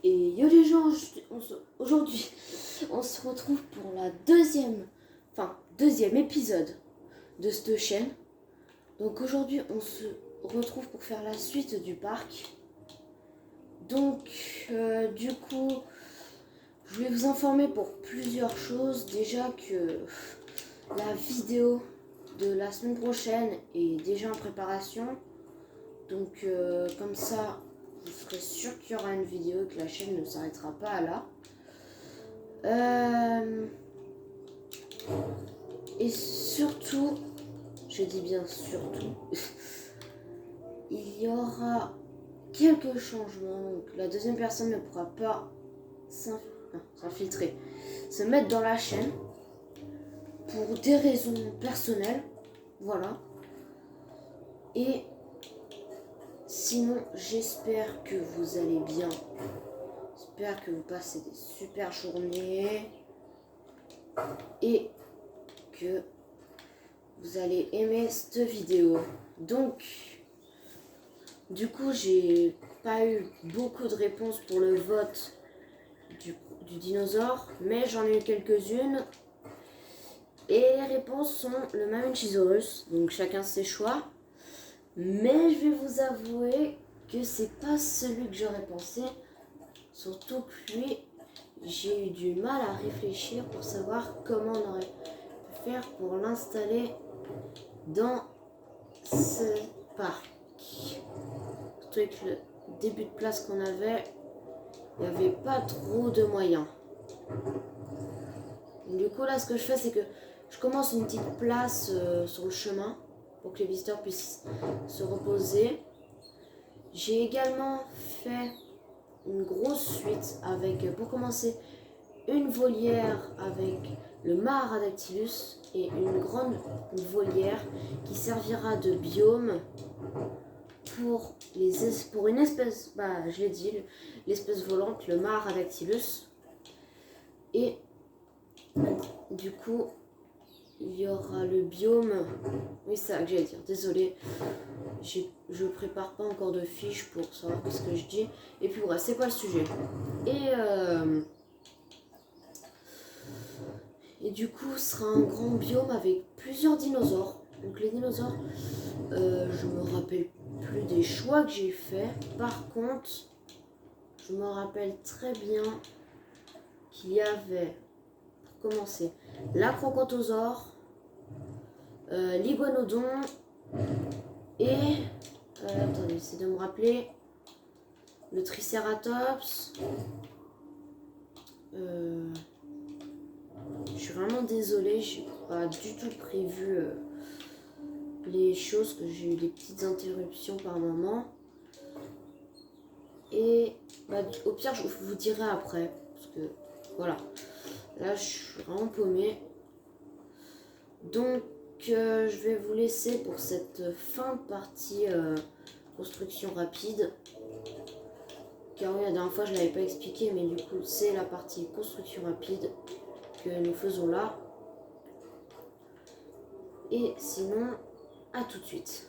Et yo les gens, aujourd'hui, on se retrouve pour la deuxième épisode de cette chaîne. Donc aujourd'hui, on se retrouve pour faire la suite du parc. Donc, du coup, je vais vous informer pour plusieurs choses. Déjà que la vidéo de la semaine prochaine est déjà en préparation. Donc, comme ça, vous serez sûr qu'il y aura une vidéo et que la chaîne ne s'arrêtera pas à là. Et surtout, je dis bien surtout, il y aura quelques changements. Donc, la deuxième personne ne pourra pas s'infiltrer, se mettre dans la chaîne pour des raisons personnelles. Voilà. Et sinon, j'espère que vous allez bien. J'espère que vous passez des super journées et que vous allez aimer cette vidéo. Donc, du coup, j'ai pas eu beaucoup de réponses pour le vote du dinosaure, mais j'en ai eu quelques-unes. Et les réponses sont le Mamenchisaurus, donc chacun ses choix. Mais je vais vous avouer que c'est pas celui que j'aurais pensé. Surtout que lui, j'ai eu du mal à réfléchir pour savoir comment on aurait pu faire pour l'installer dans ce parc. Surtout avec le début de place qu'on avait, il n'y avait pas trop de moyens. Du coup là, ce que je fais, c'est que je commence une petite place sur le chemin pour que les visiteurs puissent se reposer. J'ai également fait une grosse suite avec, pour commencer, une volière avec le Maharadactylus et une grande volière qui servira de biome pour une espèce, je l'ai dit, l'espèce volante, le Maharadactylus. Et du coup, il y aura le biome. Oui, c'est ça que j'allais dire. Désolée, je prépare pas encore de fiches pour savoir ce que je dis. Et puis voilà, c'est quoi le sujet. Et du coup, ce sera un grand biome avec plusieurs dinosaures. Donc les dinosaures, je me rappelle plus des choix que j'ai fait. Par contre, je me rappelle très bien qu'il y avait, pour commencer, l'acrocanthosaure, l'iguanodon et attendez, c'est de me rappeler le tricératops. Je suis vraiment désolée, j'ai pas du tout prévu les choses, que j'ai eu des petites interruptions par moment. Et au pire, je vous dirai après, parce que voilà, là je suis vraiment paumée. Donc je vais vous laisser pour cette fin de partie construction rapide. Car oui, la dernière fois je ne l'avais pas expliqué, mais du coup c'est la partie construction rapide que nous faisons là. Et sinon, à tout de suite.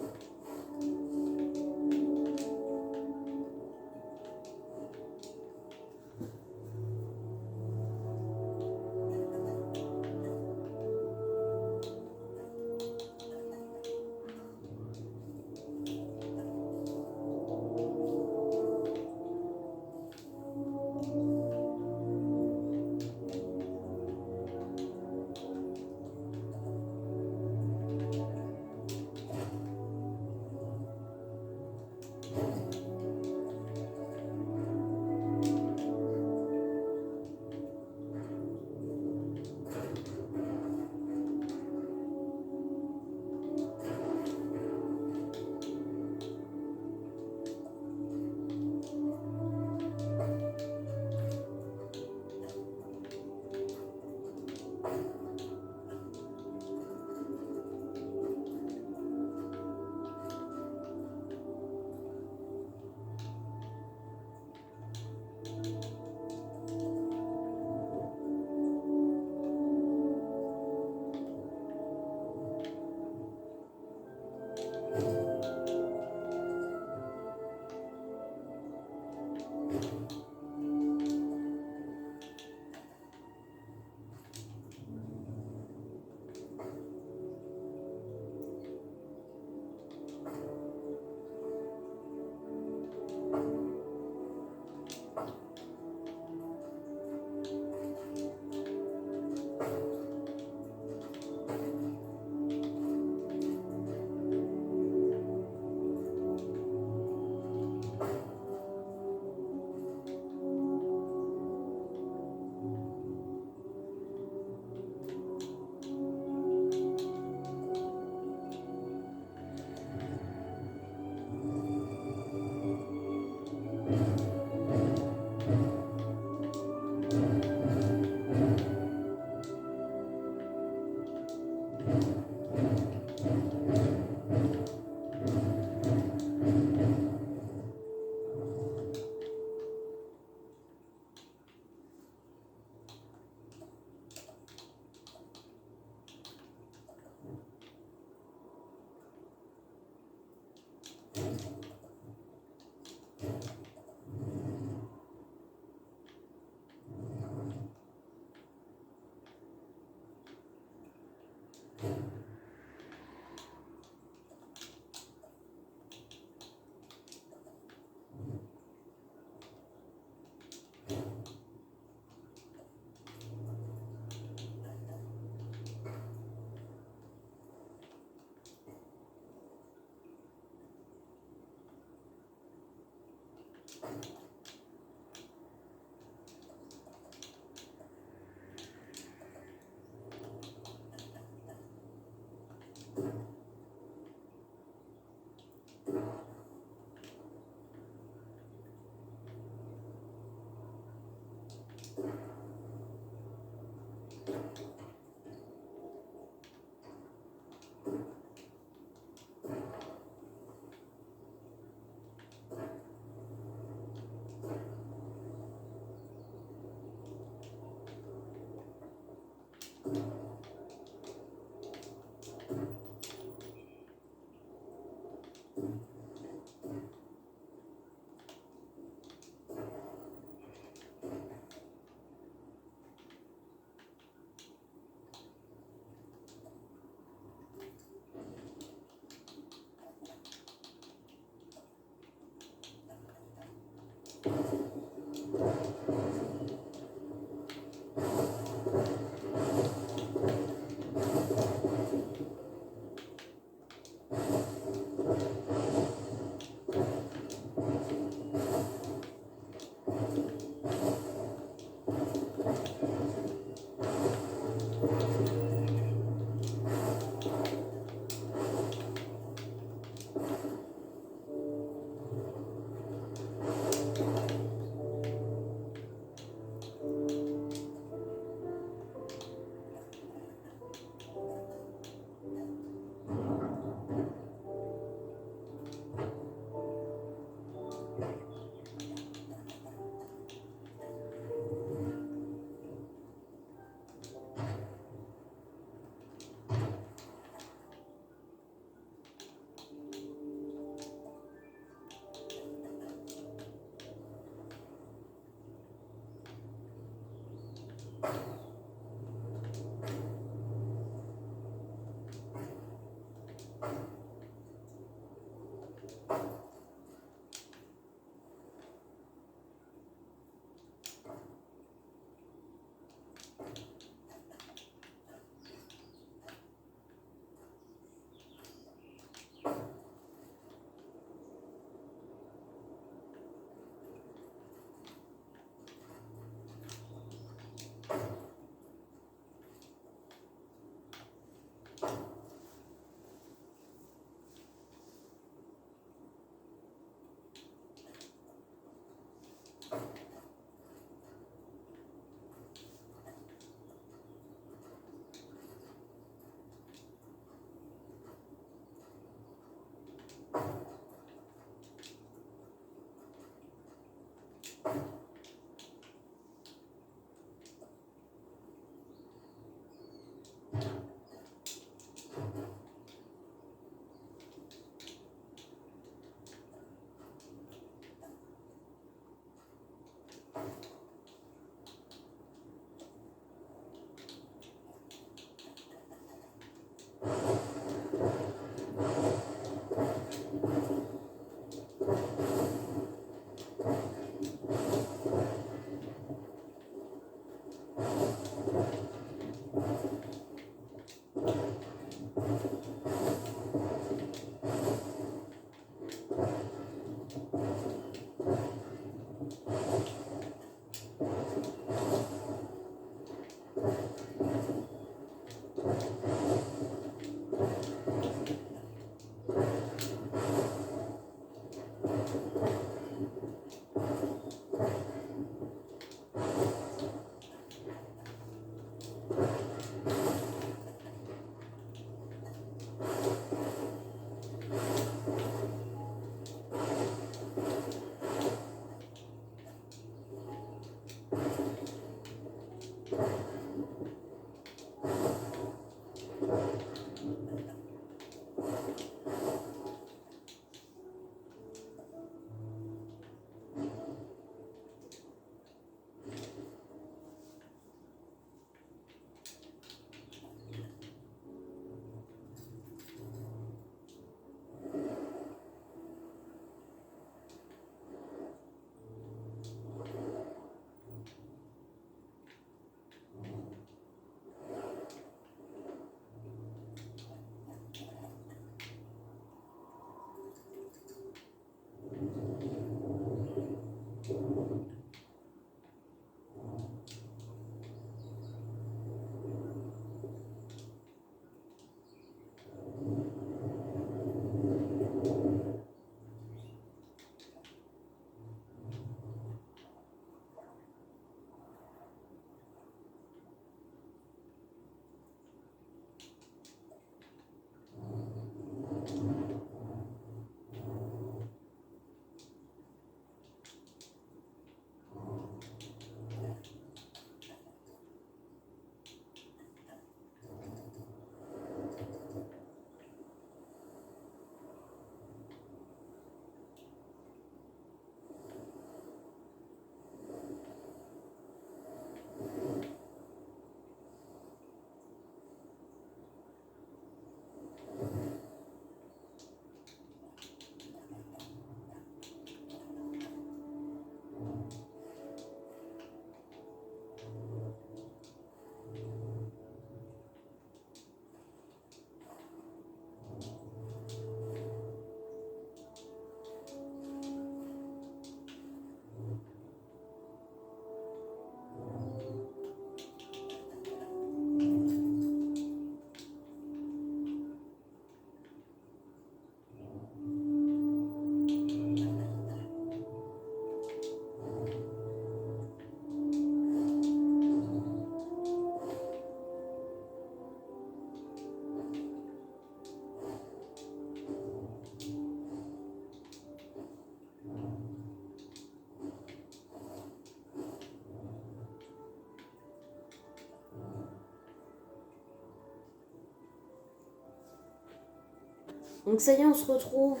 Donc ça y est, on se retrouve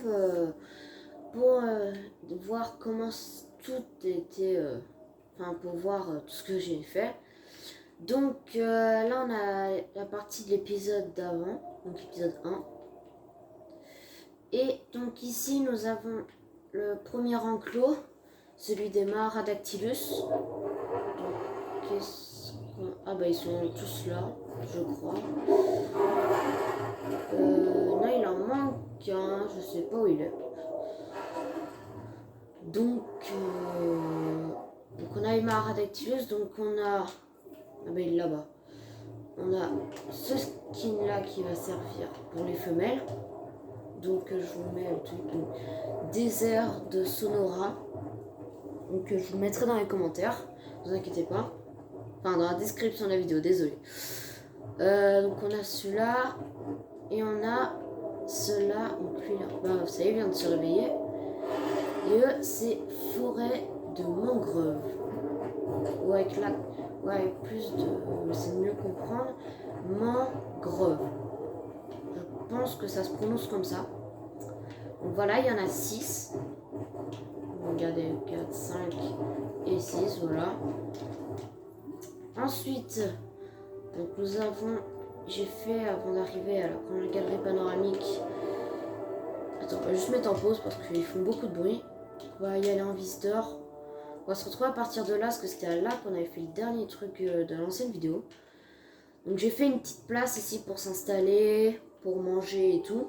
pour voir comment tout était... Enfin, pour voir tout ce que j'ai fait. Donc là, on a la partie de l'épisode d'avant, donc l'épisode 1. Et donc ici, nous avons le premier enclos, celui des Maharadactylus. Donc, ah bah ils sont tous là, je crois. Non, il en manque un, je sais pas où il est. Donc on a les Maharadactylus, donc on a... Ah bah il est là-bas. On a ce skin là qui va servir pour les femelles. Donc je vous mets le truc, donc, désert de Sonora. Donc je vous mettrai dans les commentaires, ne vous inquiétez pas. Enfin dans la description de la vidéo, désolé. Donc on a celui-là. Et on a ceux-là. Donc lui là, bah, ça y est, il vient de se réveiller. Et eux, c'est forêt de mangrove. Ou avec la... Ouais, avec plus de... C'est mieux comprendre. Mangrove. Je pense que ça se prononce comme ça. Donc voilà, il y en a 6. Regardez, 4, 5 et 6, voilà. Ensuite, donc nous avons... J'ai fait, avant d'arriver à la galerie panoramique... Attends, on va juste mettre en pause parce qu'ils font beaucoup de bruit. On va y aller en visiteur. On va se retrouver à partir de là, parce que c'était là qu'on avait fait le dernier truc de l'ancienne vidéo. Donc j'ai fait une petite place ici pour s'installer, pour manger et tout.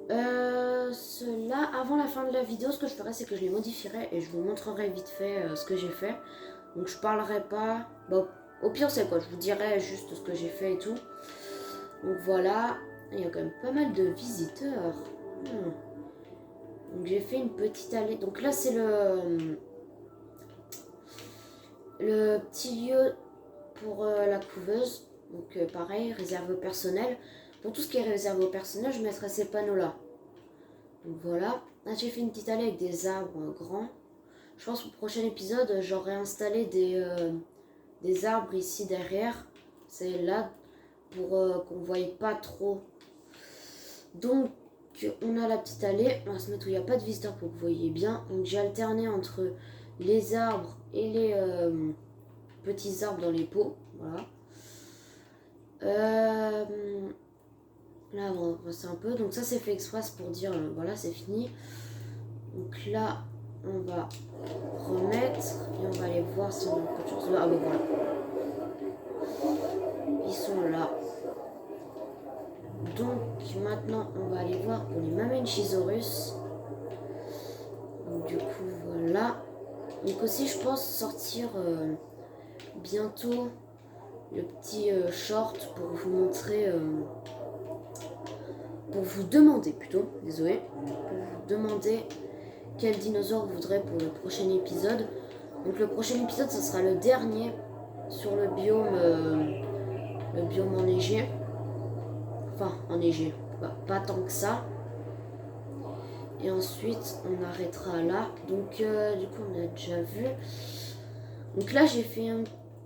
Cela, avant la fin de la vidéo, ce que je ferai, c'est que je les modifierai et je vous montrerai vite fait ce que j'ai fait. Donc je parlerai pas... Bon, au pire, c'est quoi? Je vous dirai juste ce que j'ai fait et tout. Donc voilà. Il y a quand même pas mal de visiteurs. Donc j'ai fait une petite allée. Donc là, c'est le petit lieu pour la couveuse. Donc pareil, réservé au personnel. Pour tout ce qui est réservé au personnel, je mettrai ces panneaux-là. Donc voilà. Là, j'ai fait une petite allée avec des arbres grands. Je pense qu'au prochain épisode, j'aurai installé des arbres ici derrière. C'est là. pour qu'on ne voie pas trop. Donc on a la petite allée, on va se mettre où il n'y a pas de visiteurs pour que vous voyez bien. Donc j'ai alterné entre les arbres et les petits arbres dans les pots. Voilà. Là on va passer un peu. Donc ça c'est fait express pour dire voilà c'est fini. Donc là on va remettre et on va aller voir si on a quelque chose là. Ah bon voilà. Ils sont là. Donc maintenant on va aller voir pour les Mamenchisaurus. Donc du coup voilà. Donc aussi je pense sortir bientôt le petit short pour vous montrer, pour vous demander plutôt, désolé, pour vous demander quel dinosaure vous voudrez pour le prochain épisode. Donc le prochain épisode ça sera le dernier sur le biome enneigé. Enfin enneigé, pas tant que ça. Et ensuite on arrêtera là. Donc du coup on a déjà vu. Donc là j'ai fait une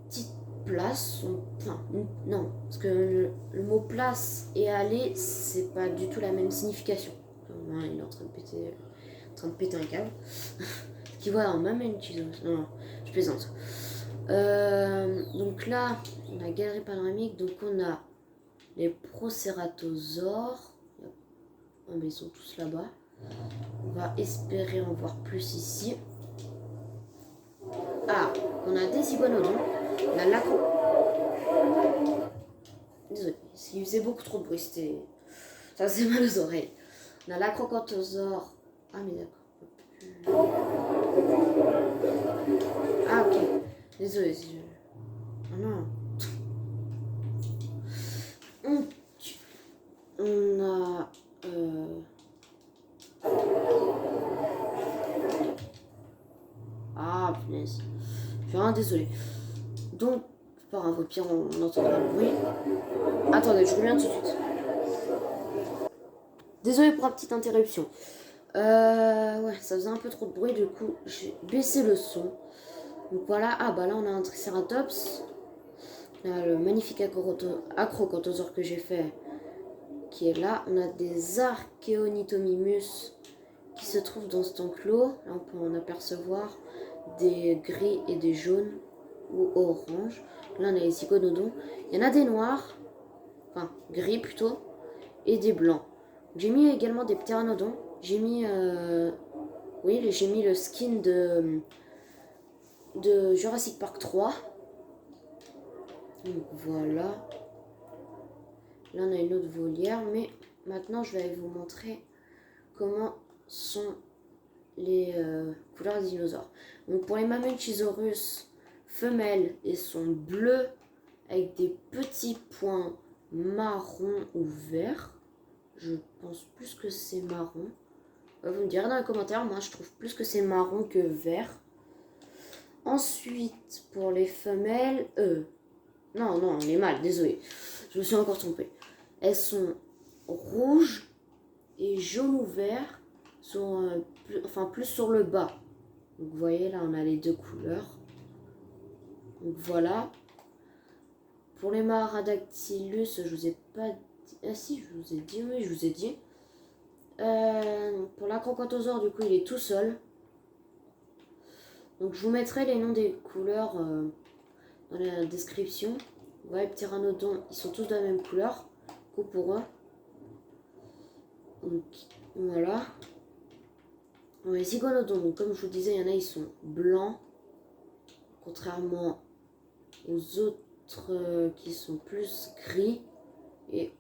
petite place. Enfin non, parce que le mot place et aller c'est pas du tout la même signification. Il est en train de péter un câble. Qui voit en même une chose. Non, je plaisante. Donc là on a galerie panoramique. Donc on a les Proceratosaures. Oh, mais ils sont tous là-bas. On va espérer en voir plus ici. Ah, on a des iguanodons. On a l'acro. Désolé, il faisait beaucoup trop de bruit. Ça faisait mal aux oreilles. On a l'acrocanthosaure. Ah, mais d'accord. Ah, ok. Désolé. Ah non. On a. Ah, punaise. Je suis vraiment désolée. Donc, pas grave, au pire, on entendra le bruit. Attendez, je reviens tout de suite. Désolée pour la petite interruption. Ouais, ça faisait un peu trop de bruit, du coup, j'ai baissé le son. Donc voilà, ah bah là, on a un Triceratops. Là, le magnifique acrocanthosaure que j'ai fait, qui est là. On a des Archaeonytomimus qui se trouvent dans cet enclos. Là, on peut en apercevoir des gris et des jaunes ou orange. Là, on a les iguanodons. Il y en a des noirs, enfin gris plutôt, et des blancs. J'ai mis également des ptéranodons. J'ai mis, oui, j'ai mis le skin de Jurassic Park 3. Donc voilà. Là, on a une autre volière, mais maintenant, je vais vous montrer comment sont les couleurs des dinosaures. Donc pour les Mamenchisaurus femelles, ils sont bleus avec des petits points marron ou vert. Je pense plus que c'est marron. Vous me direz dans les commentaires, moi je trouve plus que c'est marron que vert. Ensuite, pour les femelles, non, les mâles, désolé. Je me suis encore trompée. Elles sont rouges et jaune ou vert, sont plus sur le bas. Donc vous voyez, là on a les deux couleurs. Donc voilà. Pour les Maharadactylus, je vous ai pas dit. Ah si, je vous ai dit, oui, je vous ai dit. Pour l'acrocanthosaure, du coup, il est tout seul. Donc je vous mettrai les noms des couleurs dans la description. Vous voyez, les ptéranodons, ils sont tous de la même couleur. Coup pour eux. Donc voilà. Les iguanodons, donc comme je vous disais, il y en a, ils sont blancs. Contrairement aux autres qui sont plus gris et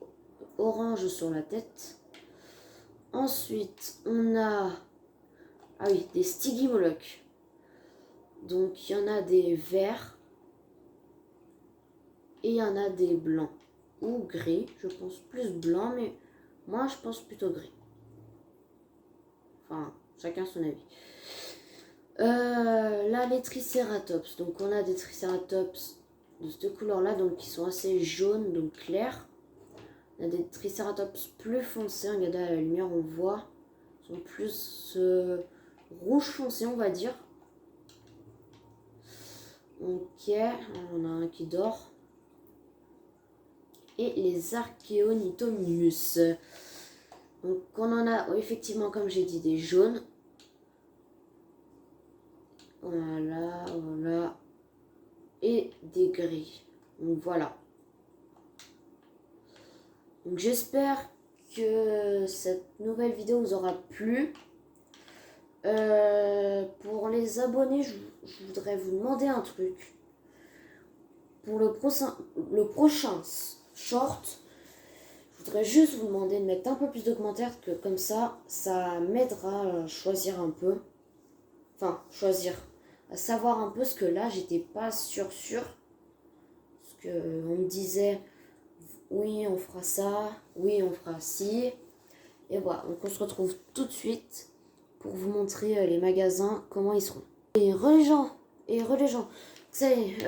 orange sur la tête. Ensuite, on a des Stygimoloch. Donc, il y en a des verts et il y en a des blancs ou gris. Je pense plus blanc, mais moi, je pense plutôt gris. Enfin, chacun son avis. Là, les Triceratops. Donc, on a des Triceratops de cette couleur-là, donc qui sont assez jaunes, donc clairs. On a des Triceratops plus foncés. Regardez à la lumière, on voit. Ils sont plus rouge foncé, on va dire. Ok, on a un qui dort. et les Archaeonytomius. Donc on en a effectivement, comme j'ai dit, des jaunes. Voilà. Et des gris. Donc voilà. Donc j'espère que cette nouvelle vidéo vous aura plu. Pour les abonnés, je voudrais vous demander un truc. Pour le prochain short, je voudrais juste vous demander de mettre un peu plus de commentaires, que comme ça m'aidera à choisir un peu. Enfin, à savoir un peu, ce que là, j'étais pas sûr. Parce que on me disait, oui, on fera ça, oui, on fera ci. Et voilà, donc on se retrouve tout de suite pour vous montrer les magasins, comment ils seront. Et les gens, ça y est,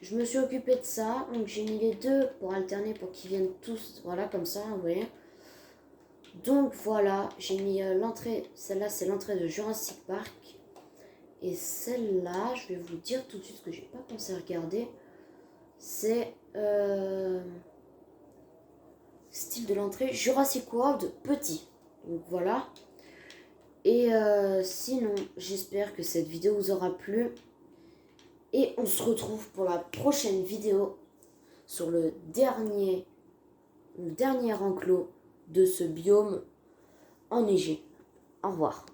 je me suis occupée de ça, donc j'ai mis les deux pour alterner, pour qu'ils viennent tous, voilà, comme ça, vous voyez. Donc voilà, j'ai mis l'entrée, celle-là c'est l'entrée de Jurassic Park. Et celle-là, je vais vous dire tout de suite, ce que j'ai pas pensé à regarder, c'est style de l'entrée Jurassic World petit. Donc voilà. Et sinon, j'espère que cette vidéo vous aura plu. Et on se retrouve pour la prochaine vidéo sur le dernier enclos de ce biome enneigé. Au revoir.